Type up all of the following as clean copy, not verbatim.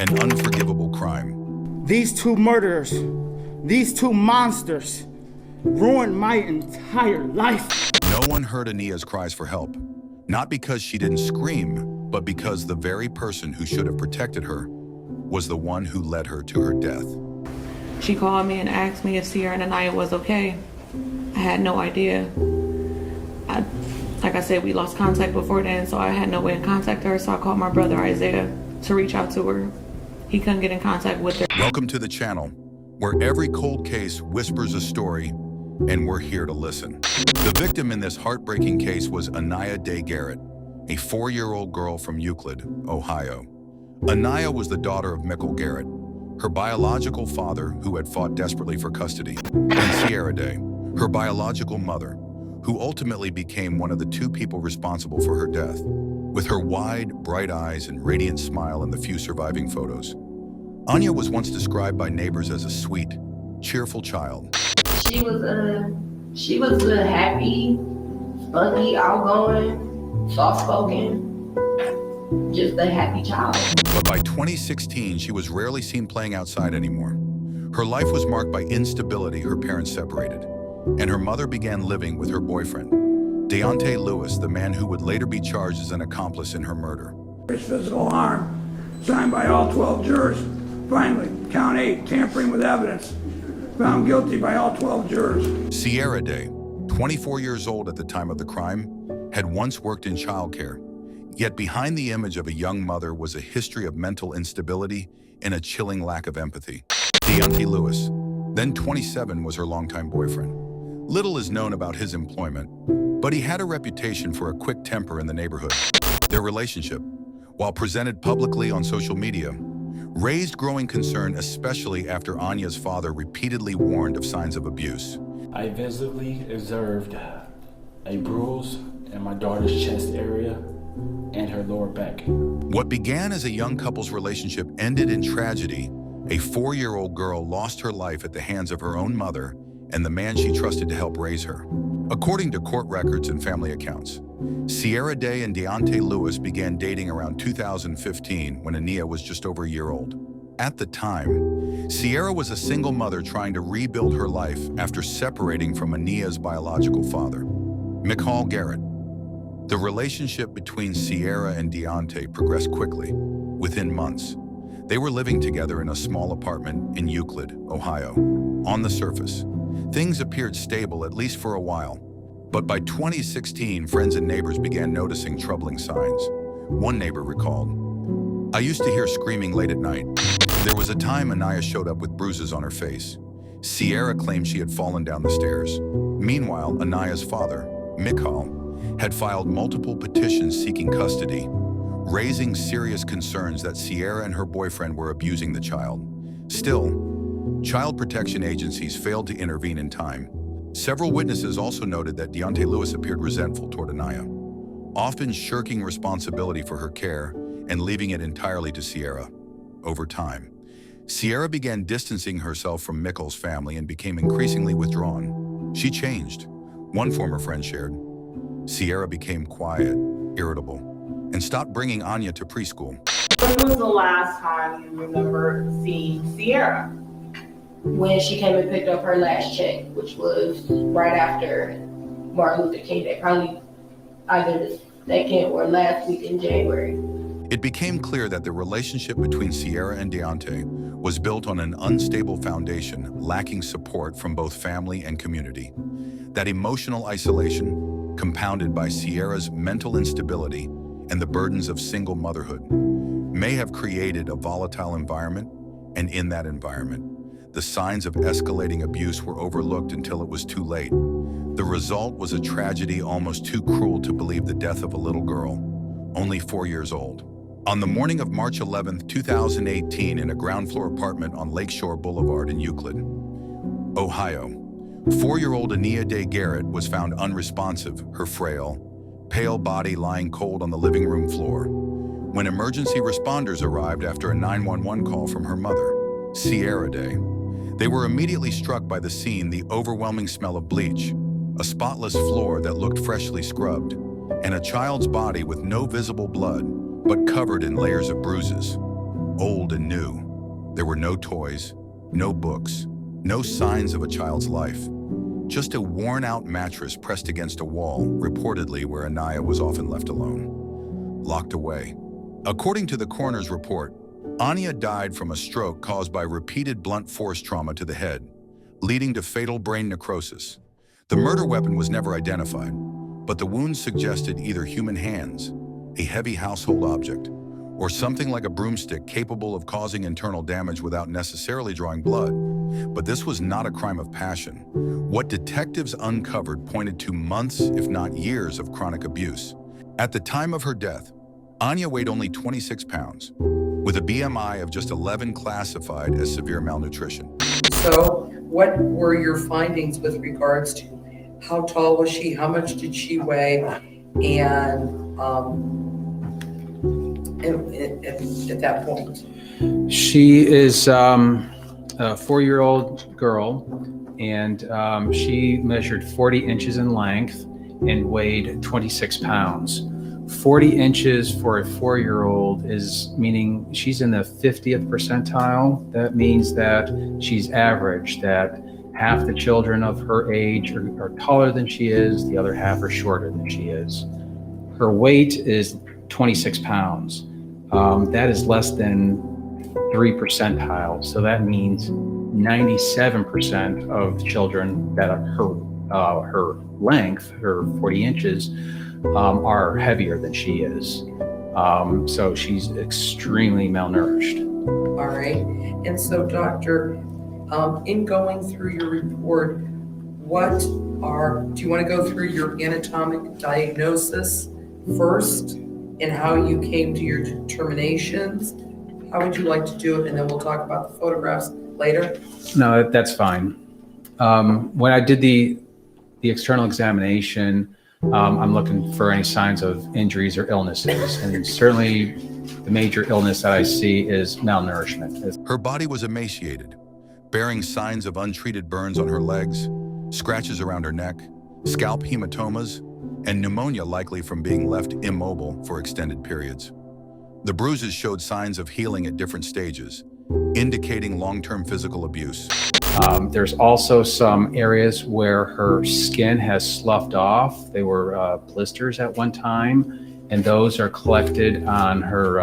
an unforgivable crime. These two murderers, these two monsters, ruined my entire life. No one heard Ania's cries for help, not because she didn't scream, but because the very person who should have protected her was the one who led her to her death. She called me and asked me if Sierra and Ania was okay. I had no idea. Like I said, we lost contact before then, so I had no way to contact her, so I called my brother Isaiah to reach out to her. He couldn't get in contact with her. Welcome to the channel, where every cold case whispers a story, and we're here to listen. The victim in this heartbreaking case was Ania Day Garrett, a 4-year-old girl from Euclid, Ohio. Ania was the daughter of Mikkel Garrett, her biological father who had fought desperately for custody, and Sierra Day, her biological mother, who ultimately became one of the 2 people responsible for her death. With her wide, bright eyes and radiant smile in the few surviving photos, Ania was once described by neighbors as a sweet, cheerful child. She was good, happy, spunky, outgoing, soft-spoken, just a happy child. But by 2016, she was rarely seen playing outside anymore. Her life was marked by instability. Her parents separated, and her mother began living with her boyfriend, Deontay Lewis, the man who would later be charged as an accomplice in her murder. Physical harm, signed by all 12 jurors. Finally, count 8, tampering with evidence, found guilty by all 12 jurors. Sierra Day, 24 years old at the time of the crime, had once worked in childcare. Yet behind the image of a young mother was a history of mental instability and a chilling lack of empathy. Deontay Lewis, then 27, was her longtime boyfriend. Little is known about his employment, but he had a reputation for a quick temper in the neighborhood. Their relationship, while presented publicly on social media, raised growing concern, especially after Ania's father repeatedly warned of signs of abuse. I visibly observed a bruise in my daughter's chest area and her lower back. What began as a young couple's relationship ended in tragedy. A 4-year-old girl lost her life at the hands of her own mother and the man she trusted to help raise her. According to court records and family accounts, Sierra Day and Deontay Lewis began dating around 2015 when Ania was just over a year old. At the time, Sierra was a single mother trying to rebuild her life after separating from Ania's biological father, Mikkel Garrett. The relationship between Sierra and Deontay progressed quickly. Within months, they were living together in a small apartment in Euclid, Ohio. On the surface, things appeared stable, at least for a while. But by 2016, friends and neighbors began noticing troubling signs. One neighbor recalled, "I used to hear screaming late at night. There was a time Ania showed up with bruises on her face. Sierra claimed she had fallen down the stairs. Meanwhile, Ania's father, Mikkel, had filed multiple petitions seeking custody, raising serious concerns that Sierra and her boyfriend were abusing the child. Still, child protection agencies failed to intervene in time. Several witnesses also noted that Deontay Lewis appeared resentful toward Ania, often shirking responsibility for her care and leaving it entirely to Sierra. Over time, Sierra began distancing herself from Mikkel's family and became increasingly withdrawn. She changed. One former friend shared, "Sierra became quiet, irritable, and stopped bringing Ania to preschool." When was the last time you remember seeing Sierra? When she came and picked up her last check, which was right after Martin Luther King Day, probably either the 2nd or last week in January. It became clear that the relationship between Sierra and Deontay was built on an unstable foundation, lacking support from both family and community. That emotional isolation, compounded by Sierra's mental instability and the burdens of single motherhood, may have created a volatile environment, and in that environment, the signs of escalating abuse were overlooked until it was too late. The result was a tragedy almost too cruel to believe: the death of a little girl, only 4 years old. On the morning of March 11, 2018, in a ground-floor apartment on Lakeshore Boulevard in Euclid, Ohio, 4-year-old Ania Day Garrett was found unresponsive, her frail, pale body lying cold on the living room floor. When emergency responders arrived after a 911 call from her mother, Sierra Day, they were immediately struck by the scene: the overwhelming smell of bleach, a spotless floor that looked freshly scrubbed, and a child's body with no visible blood, but covered in layers of bruises. old and new. There were no toys, no books, no signs of a child's life. Just a worn-out mattress pressed against a wall, reportedly where Anaya was often left alone. Locked away. According to the coroner's report, Anya died from a stroke caused by repeated blunt force trauma to the head, leading to fatal brain necrosis. The murder weapon was never identified, but the wounds suggested either human hands, a heavy household object, or something like a broomstick capable of causing internal damage without necessarily drawing blood. But this was not a crime of passion. What detectives uncovered pointed to months, if not years, of chronic abuse. At the time of her death, Anya weighed only 26 pounds, with a BMI of just 11 classified as severe malnutrition. So what were your findings with regards to how tall was she, how much did she weigh, and at that point? She is a 4-year-old girl, and she measured 40 inches in length and weighed 26 pounds. 40 inches for a 4-year-old is meaning she's in the 50th percentile. That means that she's average, that half the children of her age are taller than she is, the other half are shorter than she is. Her weight is 26 pounds. That is less than 3 percentile. So that means 97% of children that are her length, her 40 inches, are heavier than she is. So she's extremely malnourished. All right. And so, doctor, in going through your report, do you want to go through your anatomic diagnosis first and how you came to your determinations? How would you like to do it? And then we'll talk about the photographs later. No, that's fine. When I did the external examination, I'm looking for any signs of injuries or illnesses. And certainly the major illness that I see is malnourishment. Her body was emaciated, bearing signs of untreated burns on her legs, scratches around her neck, scalp hematomas, and pneumonia likely from being left immobile for extended periods. The bruises showed signs of healing at different stages, indicating long-term physical abuse. There's also some areas where her skin has sloughed off. They were blisters at one time, and those are collected on her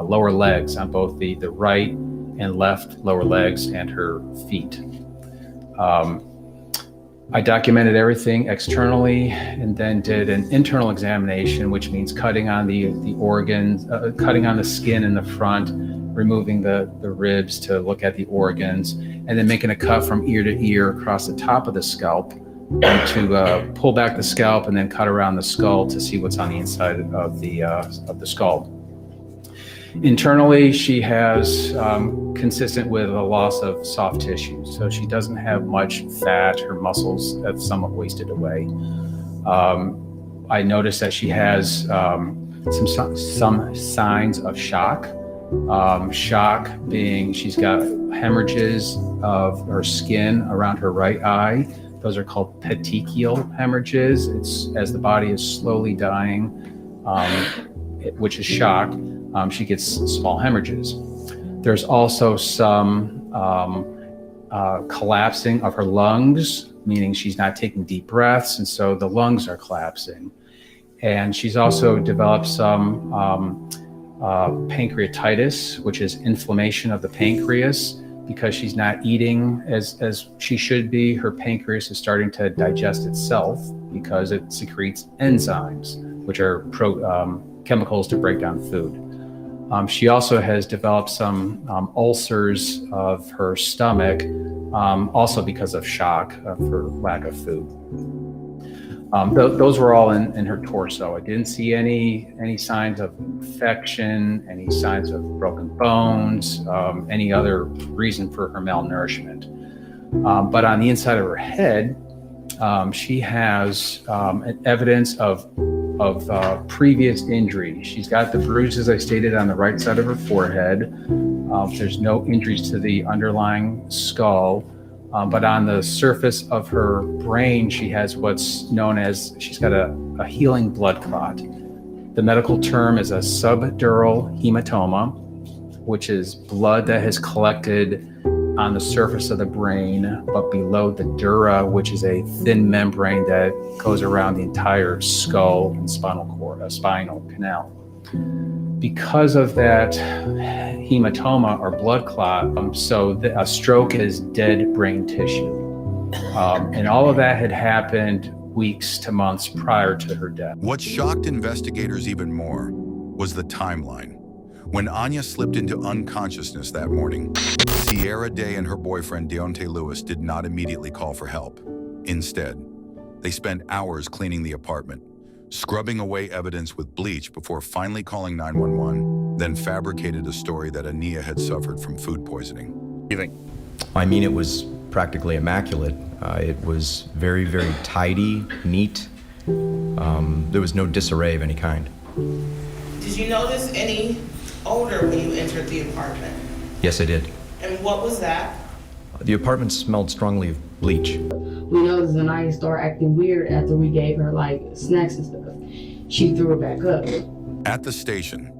lower legs, on both the right and left lower legs and her feet. I documented everything externally and then did an internal examination, which means cutting on the organs, cutting on the skin in the front, removing the ribs to look at the organs, and then making a cut from ear to ear across the top of the scalp and to pull back the scalp and then cut around the skull to see what's on the inside of the skull. Internally, she has, consistent with a loss of soft tissue. So she doesn't have much fat. Her muscles have somewhat wasted away. I noticed that she has some signs of shock. Shock being she's got hemorrhages of her skin around her right eye. Those are called petechial hemorrhages. It's as the body is slowly dying, which is shock. She gets small hemorrhages. There's also some collapsing of her lungs, meaning she's not taking deep breaths, and so the lungs are collapsing. And she's also developed some pancreatitis, which is inflammation of the pancreas. Because she's not eating as she should be, her pancreas is starting to digest itself because it secretes enzymes, which are chemicals to break down food. She also has developed some ulcers of her stomach, also because of shock for lack of food. Those were all in her torso. I didn't see any signs of infection, any signs of broken bones, any other reason for her malnourishment. But on the inside of her head, she has evidence of previous injury. She's got the bruises I stated on the right side of her forehead. There's no injuries to the underlying skull. But on the surface of her brain, she has what's known as, she's got a healing blood clot. The medical term is a subdural hematoma. which is blood that has collected on the surface of the brain, but below the dura, which is a thin membrane that goes around the entire skull and spinal canal. Because of that hematoma or blood clot, a stroke is dead brain tissue. And all of that had happened weeks to months prior to her death. What shocked investigators even more was the timeline. When Anya slipped into unconsciousness that morning, Sierra Day and her boyfriend Deontay Lewis did not immediately call for help. Instead, they spent hours cleaning the apartment, scrubbing away evidence with bleach before finally calling 911, then fabricated a story that Ania had suffered from food poisoning. I mean, it was practically immaculate. It was very, very tidy, neat. There was no disarray of any kind. Did you notice any odor when you entered the apartment? Yes, I did. And what was that? The apartment smelled strongly of bleach. We noticed Anaya started acting weird after we gave her like snacks and stuff. She threw it back up. At the station,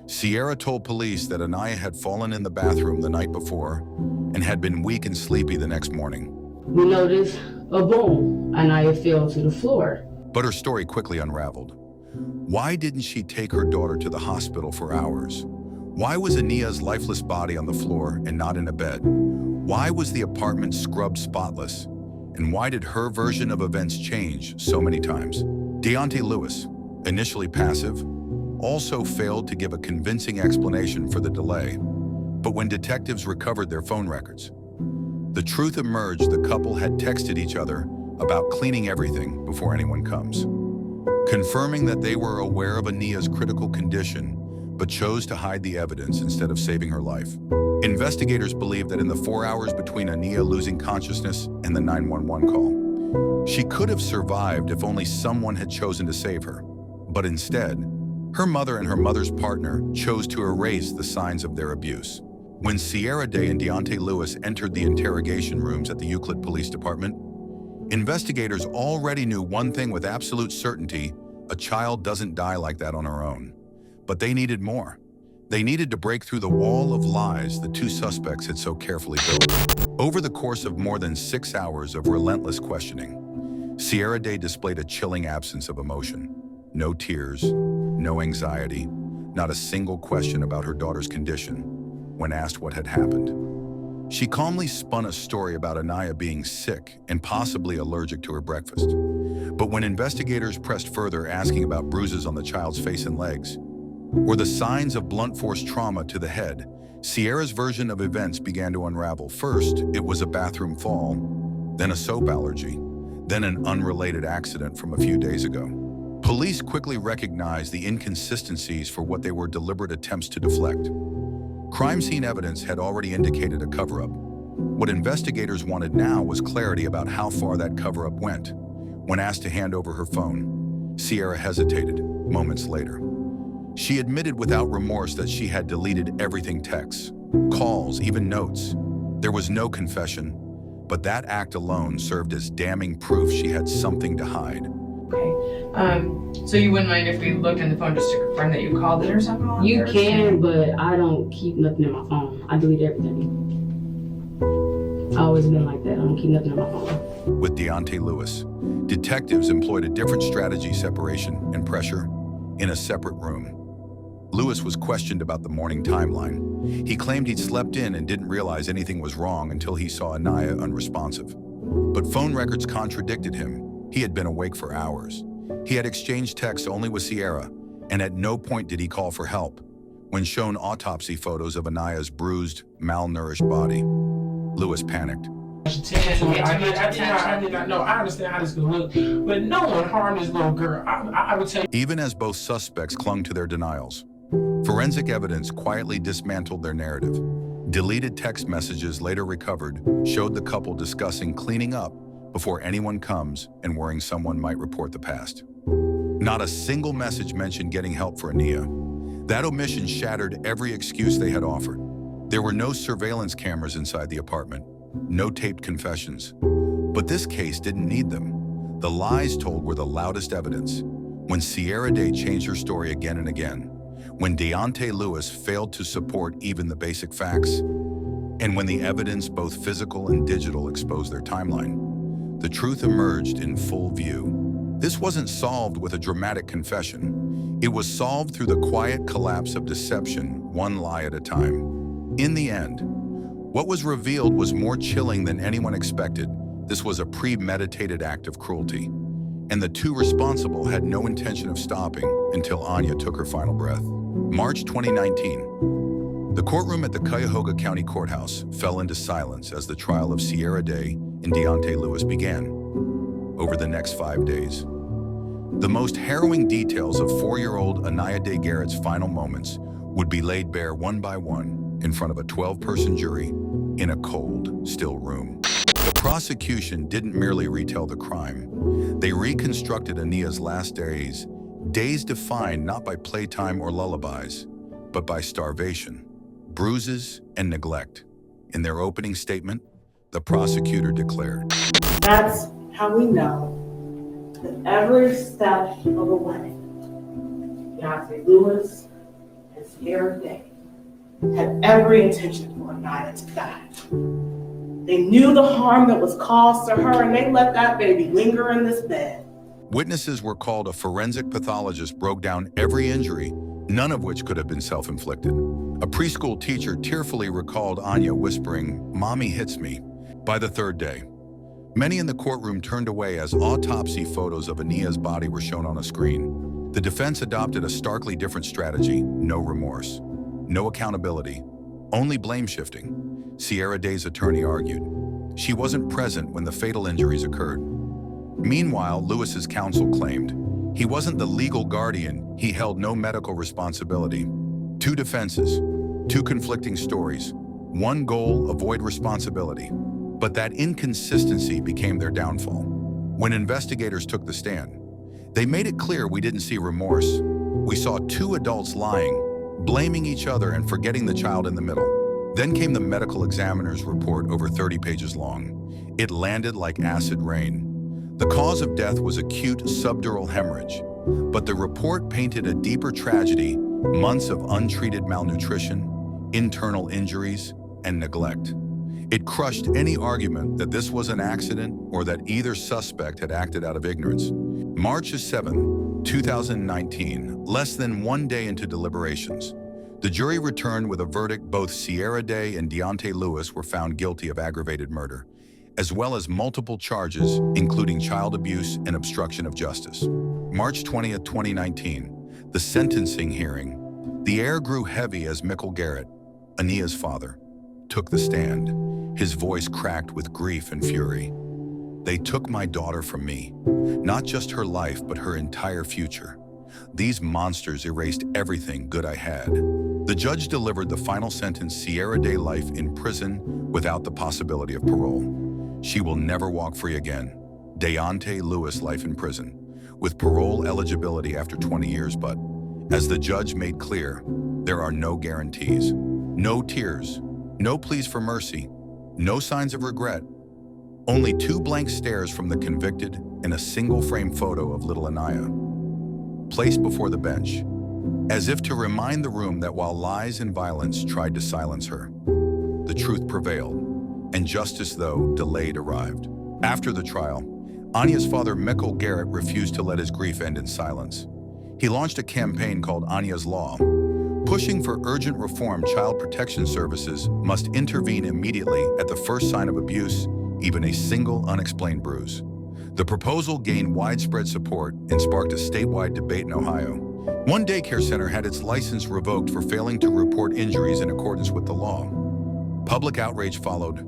Sierra told police that Anaya had fallen in the bathroom the night before and had been weak and sleepy the next morning. We noticed a boom. Anaya fell to the floor. But her story quickly unraveled. Why didn't she take her daughter to the hospital for hours? Why was Ania's lifeless body on the floor and not in a bed? Why was the apartment scrubbed spotless? And why did her version of events change so many times? Deontay Lewis, initially passive, also failed to give a convincing explanation for the delay. But when detectives recovered their phone records, the truth emerged the couple had texted each other about cleaning everything before anyone comes, confirming that they were aware of Ania's critical condition but chose to hide the evidence instead of saving her life. Investigators believe that in the 4 hours between Ania losing consciousness and the 911 call, she could have survived if only someone had chosen to save her. But instead, her mother and her mother's partner chose to erase the signs of their abuse. When Sierra Day and Deontay Lewis entered the interrogation rooms at the Euclid Police Department, investigators already knew one thing with absolute certainty: a child doesn't die like that on her own. But they needed more. They needed to break through the wall of lies the two suspects had so carefully built. Over the course of more than 6 hours of relentless questioning, Sierra Day displayed a chilling absence of emotion. No tears, no anxiety, not a single question about her daughter's condition when asked what had happened. She calmly spun a story about Anaya being sick and possibly allergic to her breakfast. But when investigators pressed further, asking about bruises on the child's face and legs, or the signs of blunt force trauma to the head, Sierra's version of events began to unravel. First, it was a bathroom fall, then a soap allergy, then an unrelated accident from a few days ago. Police quickly recognized the inconsistencies for what they were deliberate attempts to deflect. Crime scene evidence had already indicated a cover-up. What investigators wanted now was clarity about how far that cover-up went. When asked to hand over her phone, Sierra hesitated moments later. She admitted without remorse that she had deleted everything: texts, calls, even notes. There was no confession, but that act alone served as damning proof she had something to hide. Okay. So you wouldn't mind if we looked in the phone just to confirm that you called it or something? You can, but I don't keep nothing in my phone. I delete everything. I always been like that. I don't keep nothing in my phone. With Deontay Lewis, detectives employed a different strategy: separation and pressure in a separate room. Lewis was questioned about the morning timeline. He claimed he'd slept in and didn't realize anything was wrong until he saw Anaya unresponsive. But phone records contradicted him. He had been awake for hours. He had exchanged texts only with Sierra, and at no point did he call for help. When shown autopsy photos of Anaya's bruised, malnourished body, Lewis panicked. I did not know. I understand how this could look, but no one harmed this little girl. I would say. Even as both suspects clung to their denials, forensic evidence quietly dismantled their narrative. Deleted text messages later recovered showed the couple discussing cleaning up before anyone comes and worrying someone might report the past. Not a single message mentioned getting help for Ania. That omission shattered every excuse they had offered. There were no surveillance cameras inside the apartment, no taped confessions. But this case didn't need them. The lies told were the loudest evidence. When Sierra Day changed her story again and again, when Deontay Lewis failed to support even the basic facts, and when the evidence, both physical and digital, exposed their timeline, the truth emerged in full view. This wasn't solved with a dramatic confession. It was solved through the quiet collapse of deception, one lie at a time. In the end, what was revealed was more chilling than anyone expected. This was a premeditated act of cruelty, and the two responsible had no intention of stopping until Anya took her final breath. March 2019. The courtroom at the Cuyahoga County Courthouse fell into silence as the trial of Sierra Day and Deontay Lewis began. Over the next 5 days, the most harrowing details of 4-year-old Anaya Day Garrett's final moments would be laid bare one by one in front of a 12-person jury in a cold, still room. The prosecution didn't merely retell the crime. They reconstructed Ania's last days defined not by playtime or lullabies, but by starvation, bruises, and neglect. In their opening statement, the prosecutor declared, "That's how we know that every step of the way, Deontay Lewis and Sierra Day had every intention for Anaya to die. They knew the harm that was caused to her, and they let that baby linger in this bed." Witnesses were called. A forensic pathologist broke down every injury, none of which could have been self-inflicted. A preschool teacher tearfully recalled Anya whispering, "Mommy hits me." By the third day, many in the courtroom turned away as autopsy photos of Ania's body were shown on a screen. The defense adopted a starkly different strategy: no remorse, no accountability, only blame shifting. Sierra Day's attorney argued she wasn't present when the fatal injuries occurred. Meanwhile, Lewis's counsel claimed he wasn't the legal guardian, he held no medical responsibility. Two defenses, two conflicting stories, one goal: avoid responsibility. But that inconsistency became their downfall. When investigators took the stand, they made it clear we didn't see remorse. We saw two adults lying, blaming each other and forgetting the child in the middle. Then came the medical examiner's report, over 30 pages long. It landed like acid rain. The cause of death was acute subdural hemorrhage, but the report painted a deeper tragedy: months of untreated malnutrition, internal injuries, and neglect. It crushed any argument that this was an accident or that either suspect had acted out of ignorance. March 7, 2019, less than 1 day into deliberations, the jury returned with a verdict. Both Sierra Day and Deontay Lewis were found guilty of aggravated murder, as well as multiple charges, including child abuse and obstruction of justice. March 20th, 2019, the sentencing hearing. The air grew heavy as Mikkel Garrett, Ania's father, took the stand, his voice cracked with grief and fury. "They took my daughter from me, not just her life, but her entire future. These monsters erased everything good I had." The judge delivered the final sentence: Sierra Day life in prison without the possibility of parole. She will never walk free again. Deontay Lewis life in prison, with parole eligibility after 20 years, but, as the judge made clear, there are no guarantees, no tears, no pleas for mercy, no signs of regret, only 2 blank stares from the convicted and a single frame photo of little Anaya, placed before the bench, as if to remind the room that while lies and violence tried to silence her, the truth prevailed, and justice, though delayed, arrived. After the trial, Anya's father, Mikkel Garrett, refused to let his grief end in silence. He launched a campaign called Anya's Law, pushing for urgent reform. Child protection services must intervene immediately at the first sign of abuse, even a single unexplained bruise. The proposal gained widespread support and sparked a statewide debate in Ohio. One daycare center had its license revoked for failing to report injuries in accordance with the law. Public outrage followed.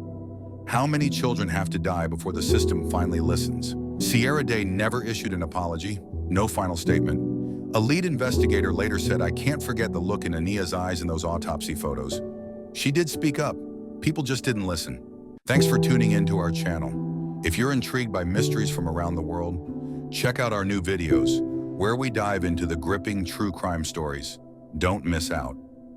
How many children have to die before the system finally listens? Sierra Day never issued an apology, no final statement. A lead investigator later said, "I can't forget the look in Ania's eyes in those autopsy photos. She did speak up. People just didn't listen." Thanks for tuning in to our channel. If you're intrigued by mysteries from around the world, check out our new videos, where we dive into the gripping true crime stories. Don't miss out.